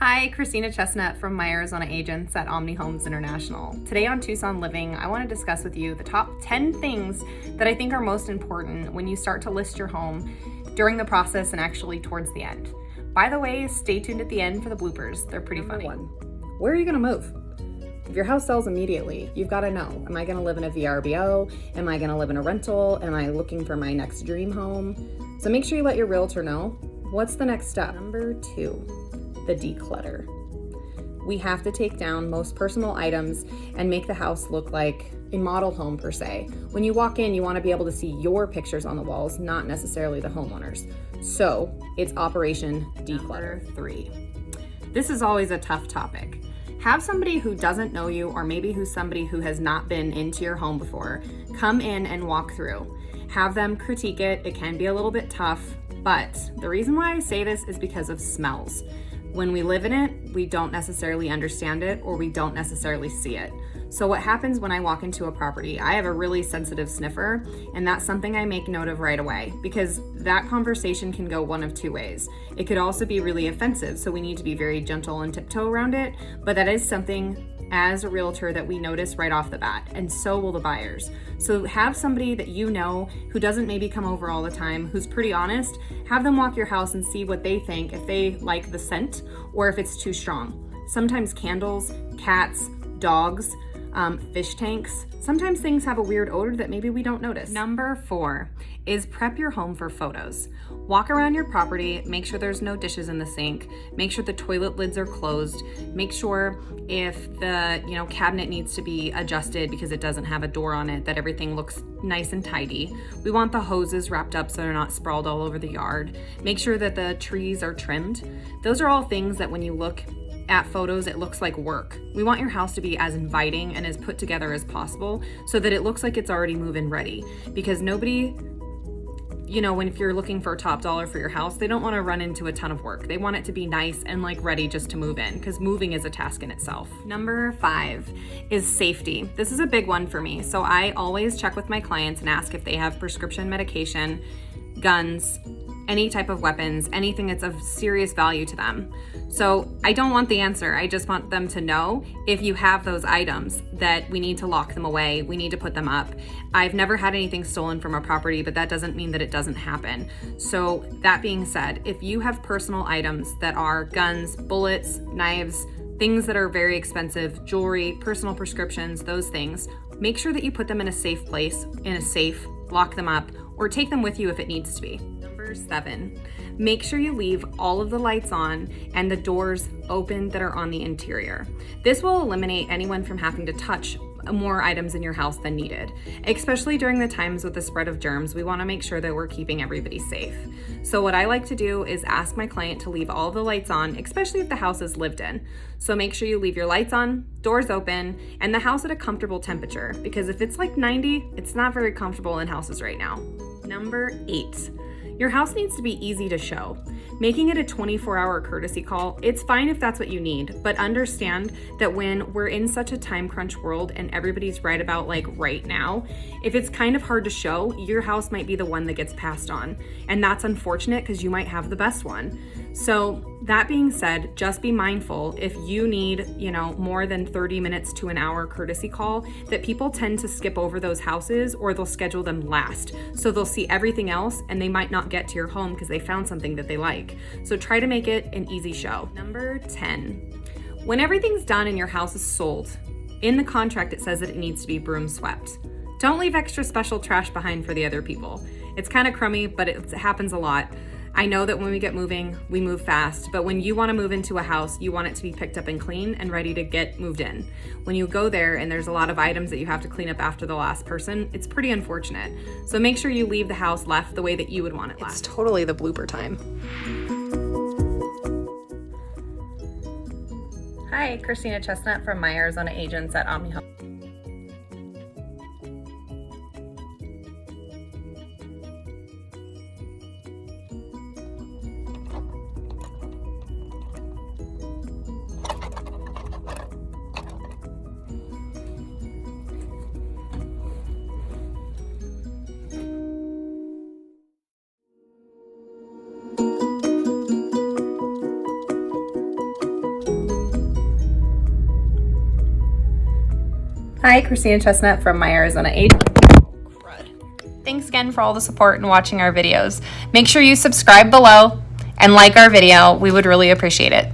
Hi, Christina Chestnut from my Arizona agents at Omni Homes International. Today on Tucson Living, I want to discuss with you the top 10 things that I think are most important when you start to list your home during the process and actually towards the end. By the way, stay tuned at the end for the bloopers. They're pretty funny. Number 1, where are you going to move? If your house sells immediately, you've got to know, am I going to live in a VRBO? Am I going to live in a rental? Am I looking for my next dream home? So make sure you let your realtor know. What's the next step? Number 2. The declutter. We have to take down most personal items and make the house look like a model home per se. When you walk in, you want to be able to see your pictures on the walls, not necessarily the homeowners. So it's Operation Declutter. Number 3. This is always a tough topic. Have somebody who doesn't know you, or maybe who's somebody who has not been into your home before, come in and walk through. Have them critique it. It can be a little bit tough, but the reason why I say this is because of smells. When we live in it, we don't necessarily understand it, or we don't necessarily see it. So what happens when I walk into a property, I have a really sensitive sniffer, and that's something I make note of right away, because that conversation can go one of two ways. It could also be really offensive, so we need to be very gentle and tiptoe around it, but that is something as a realtor that we notice right off the bat, and so will the buyers. So have somebody that you know who doesn't maybe come over all the time, who's pretty honest. Have them walk your house and see what they think, if they like the scent or if it's too strong. Sometimes candles, cats, dogs, fish tanks. Sometimes things have a weird odor that maybe we don't notice. Number 4 is prep your home for photos. Walk around your property, make sure there's no dishes in the sink, make sure the toilet lids are closed, make sure if the cabinet needs to be adjusted because it doesn't have a door on it, that everything looks nice and tidy. We want the hoses wrapped up so they're not sprawled all over the yard. Make sure that the trees are trimmed. Those are all things that when you look at photos, it looks like work. We want your house to be as inviting and as put together as possible so that it looks like it's already move-in ready, because nobody, if you're looking for top dollar for your house, they don't want to run into a ton of work. They want it to be nice and ready just to move in, because moving is a task in itself. Number 5 is safety. This is a big one for me. So I always check with my clients and ask if they have prescription medication, guns, any type of weapons, anything that's of serious value to them. So I don't want the answer. I just want them to know if you have those items that we need to lock them away. We need to put them up. I've never had anything stolen from a property, but that doesn't mean that it doesn't happen. So that being said, if you have personal items that are guns, bullets, knives, things that are very expensive, jewelry, personal prescriptions, those things, make sure that you put them in a safe place, in a safe, lock them up, or take them with you if it needs to be. Number 7, make sure you leave all of the lights on and the doors open that are on the interior. This will eliminate anyone from having to touch more items in your house than needed. Especially during the times with the spread of germs, we want to make sure that we're keeping everybody safe. So what I like to do is ask my client to leave all the lights on, especially if the house is lived in. So make sure you leave your lights on, doors open, and the house at a comfortable temperature, because if it's 90, it's not very comfortable in houses right now. Number 8. Your house needs to be easy to show. Making it a 24-hour courtesy call, it's fine if that's what you need, but understand that when we're in such a time crunch world and everybody's right about right now, if it's kind of hard to show, your house might be the one that gets passed on. And that's unfortunate because you might have the best one. So that being said, just be mindful if you need, more than 30 minutes to an hour courtesy call, that people tend to skip over those houses, or they'll schedule them last. So they'll see everything else and they might not get to your home because they found something that they like. So try to make it an easy show. Number 10, when everything's done and your house is sold, in the contract it says that it needs to be broom swept. Don't leave extra special trash behind for the other people. It's kind of crummy, but it happens a lot. I know that when we get moving, we move fast, but when you want to move into a house, you want it to be picked up and clean and ready to get moved in. When you go there and there's a lot of items that you have to clean up after the last person, it's pretty unfortunate. So make sure you leave the house left the way that you would want it left. It's totally the blooper time. Hi, Christina Chestnut from my Arizona agents at Omni Homes. Hi, Christina Chestnut from my Arizona agent. Thanks again for all the support and watching our videos. Make sure you subscribe below and like our video. We would really appreciate it.